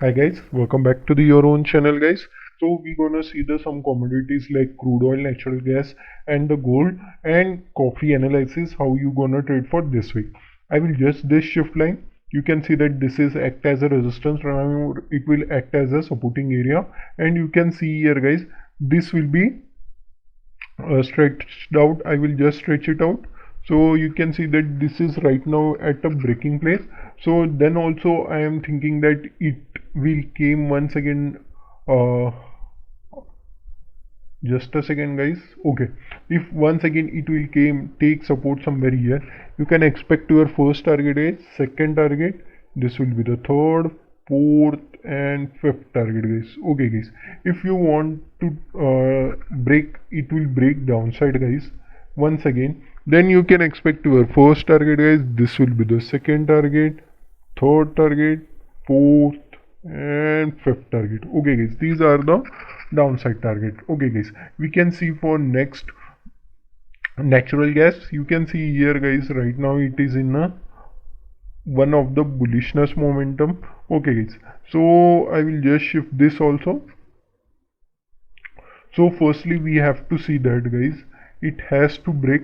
Hi guys, welcome back to your own channel guys. So we're gonna see the some commodities like crude oil, natural gas and the gold and coffee analysis how you gonna trade for this week. I will just this shift line. You can see that this is act as a resistance, now it will act as a supporting area, and you can see here guys, this will be stretched out. I will just stretch it out, so you can see that this is right now at a breaking place. So then also I am thinking that it will came once again. uh just a second guys. Okay, if once again it will came take support somewhere here, you can expect your first target is second target. This will be the third, fourth and fifth target guys. Okay guys, if you want to break, it will break downside guys once again, then you can expect your first target guys. This will be the second target, third target, fourth and fifth target. Okay guys, these are the downside target. Okay guys, we can see for next natural gas. You can see here guys, right now it is in a one of the bullishness momentum. Okay guys, so I will just shift this also. So firstly we have to see that guys, it has to break,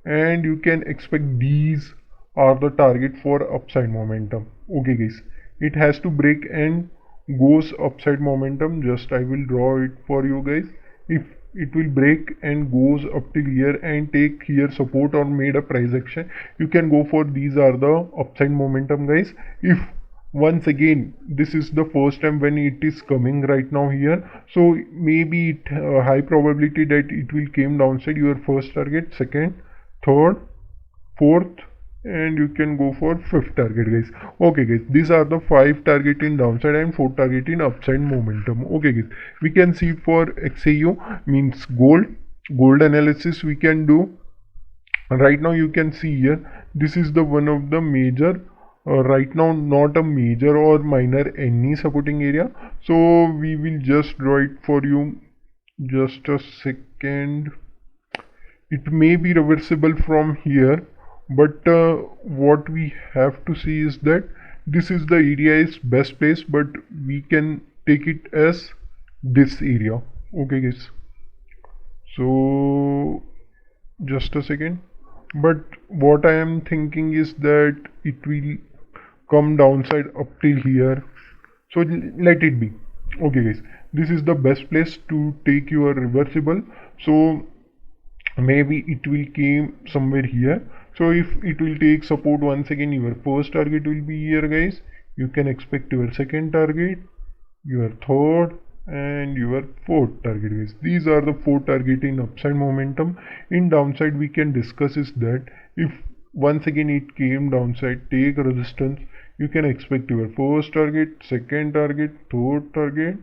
and you can expect these are the target for upside momentum. Okay guys, it has to break and goes upside momentum. Just I will draw it for you guys. If it will break and goes up till here and take here support or made a price action, you can go for these are the upside momentum guys. If once again this is the first time when it is coming right now here, so maybe it high probability that it will came downside your first target, second, third, fourth and you can go for fifth target guys. Okay guys, these are the five target in downside and four target in upside momentum. Okay guys, we can see for XAU means gold analysis we can do. Right now you can see here, this is the one of the major right now, not a major or minor any supporting area. So we will just draw it for you. Just a second. It may be reversible from here, but what we have to see is that this is the area is best place, but we can take it as this area. Okay guys, so just a second. But what I am thinking is that it will come downside up till here, so let it be. Okay guys, this is the best place to take your reversible. So maybe it will came somewhere here. So if it will take support once again, your first target will be here guys. You can expect your second target, your third and your fourth target guys. These are the four target in upside momentum. In downside we can discuss is that if once again it came downside, take resistance, you can expect your first target, second target, third target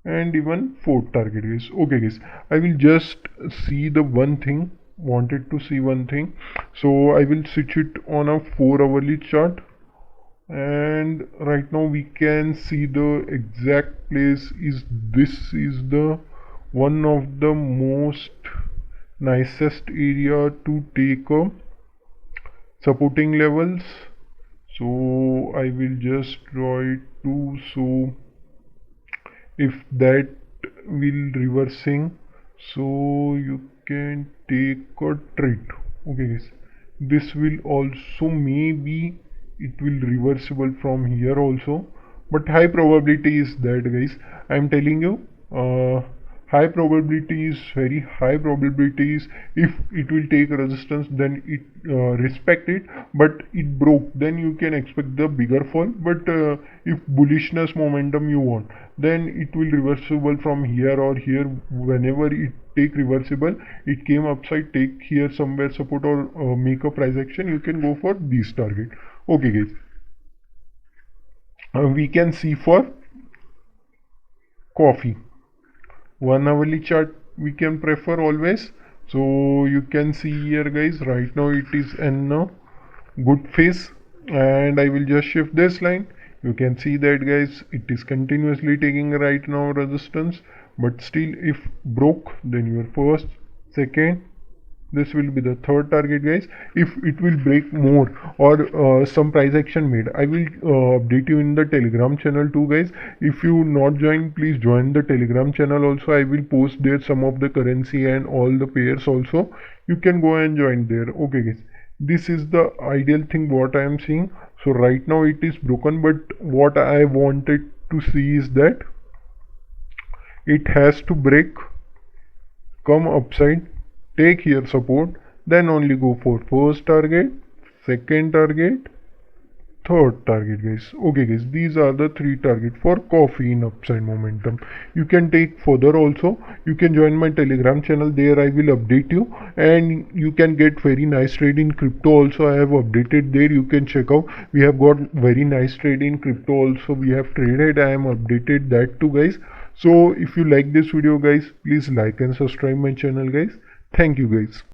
and even fourth target guys. Okay guys, I will just see the one thing, wanted to see one thing, so I will switch it on a 4 hourly chart, and right now we can see the exact place is this is the one of the most nicest area to take a supporting levels. So I will just draw it too. So if that will reversing, so you can take a trade. Okay guys, this will also maybe it will reversible from here also, but high probability is that guys, I am telling you, high probability is very high probabilities. If it will take resistance, then it respect it, but it broke, then you can expect the bigger fall. But if bullishness momentum you want, then it will reversible from here or here. Whenever it take reversible, it came upside, take here somewhere support or make a price action, you can go for this target. Okay guys, we can see for coffee 1 hourly chart we can prefer always. So you can see here guys, right now it is in a good phase, and I will just shift this line. You can see that guys, it is continuously taking right now resistance, but still if broke, then your first, second, This will be the third target, guys. If it will break more or some price action made, I will update you in the Telegram channel too, guys. If you not join, please join the Telegram channel also. I will post there some of the currency and all the pairs also. You can go and join there. Okay, guys. This is the ideal thing what I am seeing. So right now it is broken, but what I wanted to see is that it has to break, come upside, take here support, then only go for first target, second target, third target, guys. Okay, guys, these are the three target for coffee in upside momentum. You can take further also. You can join my Telegram channel. There I will update you, and you can get very nice trade in crypto also. I have updated there. You can check out. We have got very nice trade in crypto also. We have traded. I am updated that too, guys. So if you like this video, guys, please like and subscribe my channel, guys. Thank you, guys.